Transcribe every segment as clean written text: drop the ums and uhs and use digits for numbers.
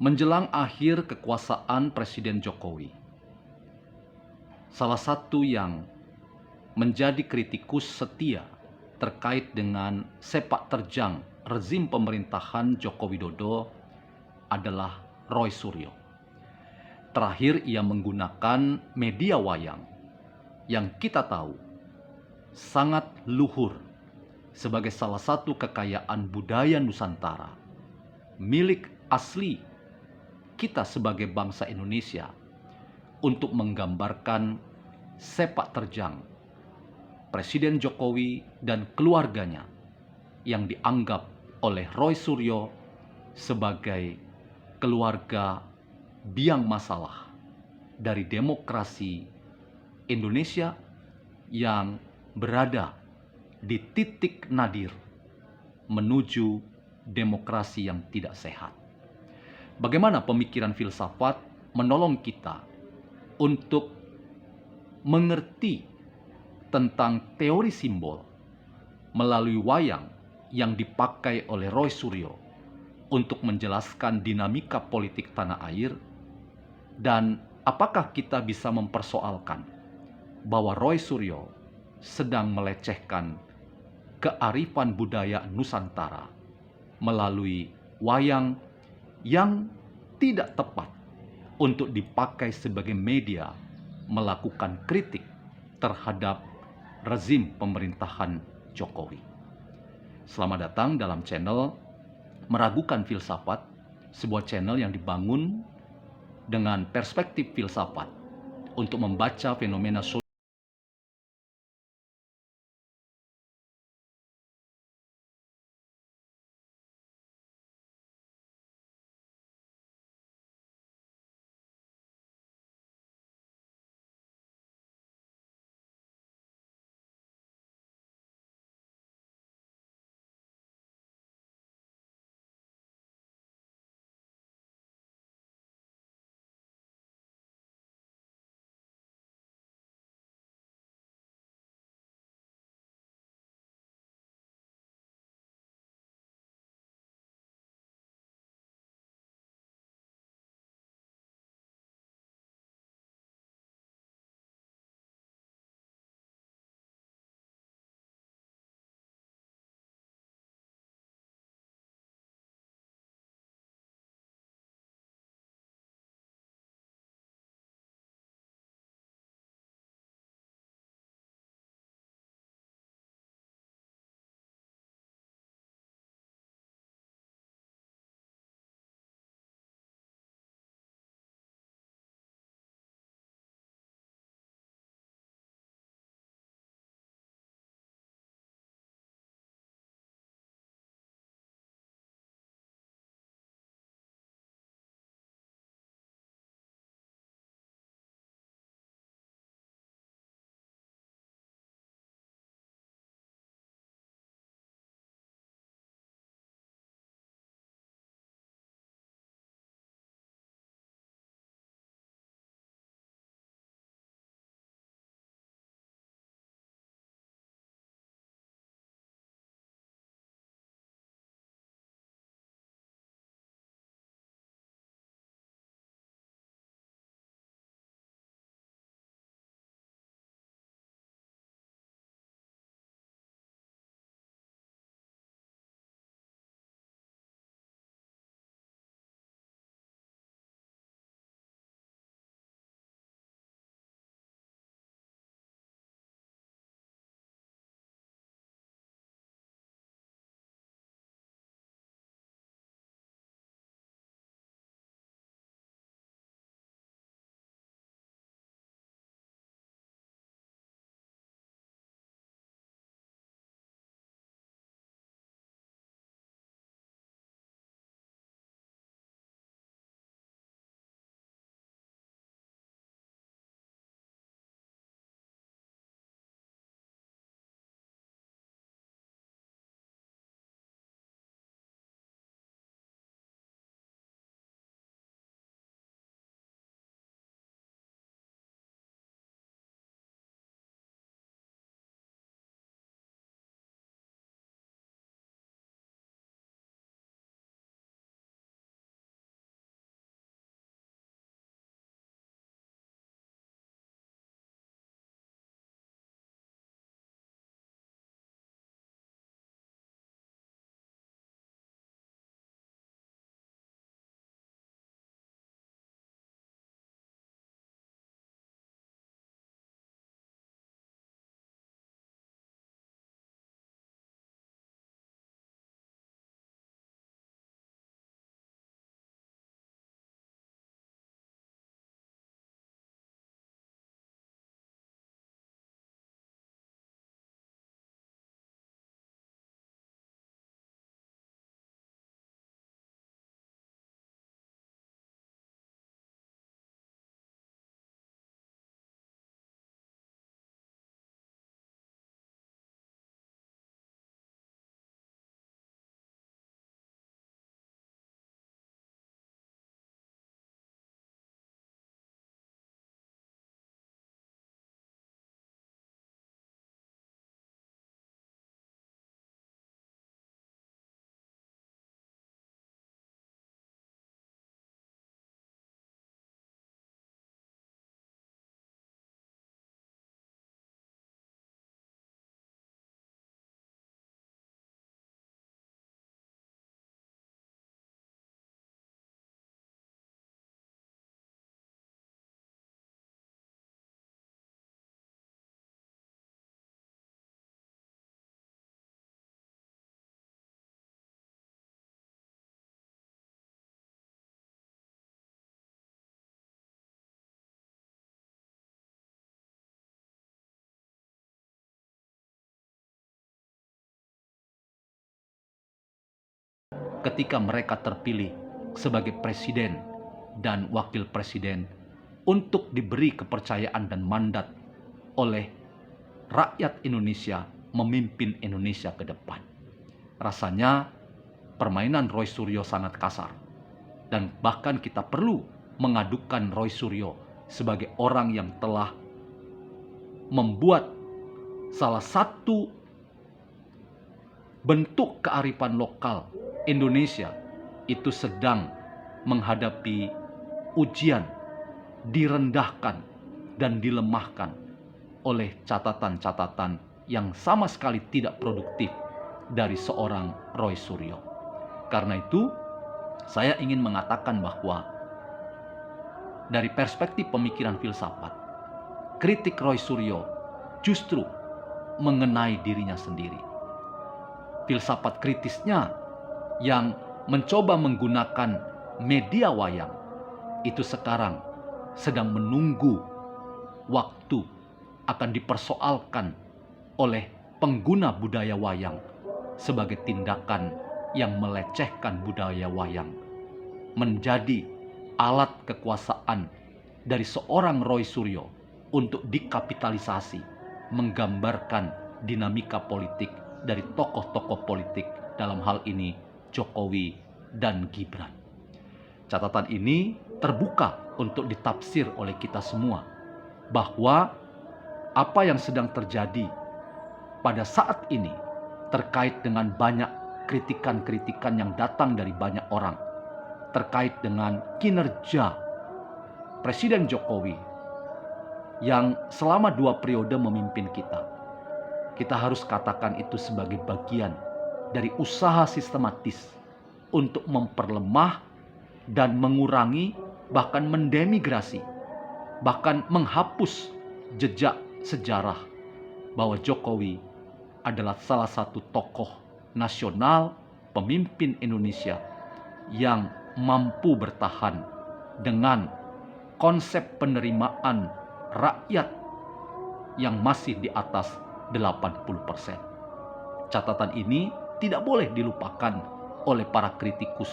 Menjelang akhir kekuasaan Presiden Jokowi, salah satu yang menjadi kritikus setia terkait dengan sepak terjang rezim pemerintahan Joko Widodo adalah Roy Suryo. Terakhir ia menggunakan media wayang yang kita tahu sangat luhur sebagai salah satu kekayaan budaya Nusantara, milik asli kita sebagai bangsa Indonesia, untuk menggambarkan sepak terjang Presiden Jokowi dan keluarganya yang dianggap oleh Roy Suryo sebagai keluarga biang masalah dari demokrasi Indonesia yang berada di titik nadir menuju demokrasi yang tidak sehat. Bagaimana pemikiran filsafat menolong kita untuk mengerti tentang teori simbol melalui wayang yang dipakai oleh Roy Suryo untuk menjelaskan dinamika politik tanah air, dan apakah kita bisa mempersoalkan bahwa Roy Suryo sedang melecehkan kearifan budaya Nusantara melalui wayang yang tidak tepat untuk dipakai sebagai media melakukan kritik terhadap rezim pemerintahan Jokowi. Selamat datang dalam channel Meragukan Filsafat, sebuah channel yang dibangun dengan perspektif filsafat untuk membaca fenomena sosial ketika mereka terpilih sebagai presiden dan wakil presiden untuk diberi kepercayaan dan mandat oleh rakyat Indonesia memimpin Indonesia ke depan. Rasanya permainan Roy Suryo sangat kasar, dan bahkan kita perlu mengadukan Roy Suryo sebagai orang yang telah membuat salah satu bentuk kearifan lokal Indonesia itu sedang menghadapi ujian, direndahkan dan dilemahkan oleh catatan-catatan yang sama sekali tidak produktif dari seorang Roy Suryo. Karena itu, saya ingin mengatakan bahwa dari perspektif pemikiran filsafat, kritik Roy Suryo justru mengenai dirinya sendiri. Filsafat kritisnya yang mencoba menggunakan media wayang itu sekarang sedang menunggu waktu akan dipersoalkan oleh pengguna budaya wayang sebagai tindakan yang melecehkan budaya wayang, menjadi alat kekuasaan dari seorang Roy Suryo untuk dikapitalisasi, menggambarkan dinamika politik dari tokoh-tokoh politik, dalam hal ini Jokowi dan Gibran. Catatan ini terbuka untuk ditafsir oleh kita semua, bahwa apa yang sedang terjadi pada saat ini terkait dengan banyak kritikan-kritikan yang datang dari banyak orang terkait dengan kinerja Presiden Jokowi yang selama 2 periode memimpin kita. Kita harus katakan itu sebagai bagian dari usaha sistematis untuk memperlemah dan mengurangi, bahkan mendemigrasi, bahkan menghapus jejak sejarah bahwa Jokowi adalah salah satu tokoh nasional, pemimpin Indonesia yang mampu bertahan dengan konsep penerimaan rakyat yang masih di atas 80%. Catatan ini tidak boleh dilupakan oleh para kritikus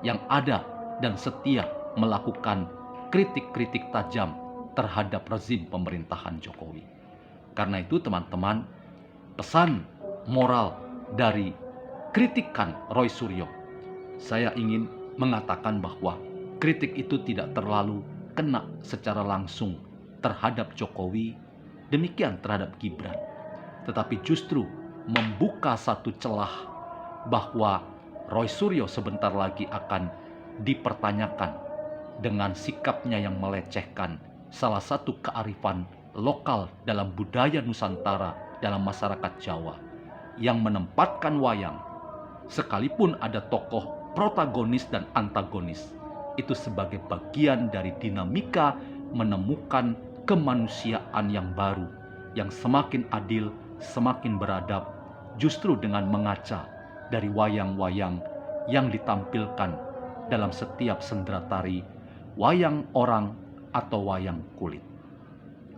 yang ada dan setia melakukan kritik-kritik tajam terhadap rezim pemerintahan Jokowi. Karena itu teman-teman, pesan moral dari kritikan Roy Suryo, saya ingin mengatakan bahwa kritik itu tidak terlalu kena secara langsung terhadap Jokowi, demikian terhadap Gibran, tetapi justru membuka satu celah bahwa Roy Suryo sebentar lagi akan dipertanyakan dengan sikapnya yang melecehkan salah satu kearifan lokal dalam budaya Nusantara, dalam masyarakat Jawa, yang menempatkan wayang, sekalipun ada tokoh protagonis dan antagonis, itu sebagai bagian dari dinamika menemukan kemanusiaan yang baru, yang semakin adil, semakin beradab, justru dengan mengaca dari wayang-wayang yang ditampilkan dalam setiap sendera tari, wayang orang atau wayang kulit.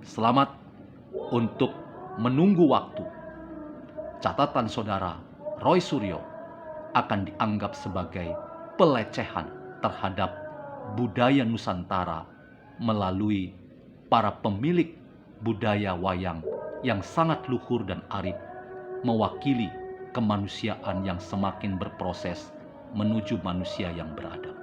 Selamat untuk menunggu waktu. Catatan saudara Roy Suryo akan dianggap sebagai pelecehan terhadap budaya Nusantara melalui para pemilik budaya wayang yang sangat luhur dan arif, mewakili kemanusiaan yang semakin berproses menuju manusia yang beradab.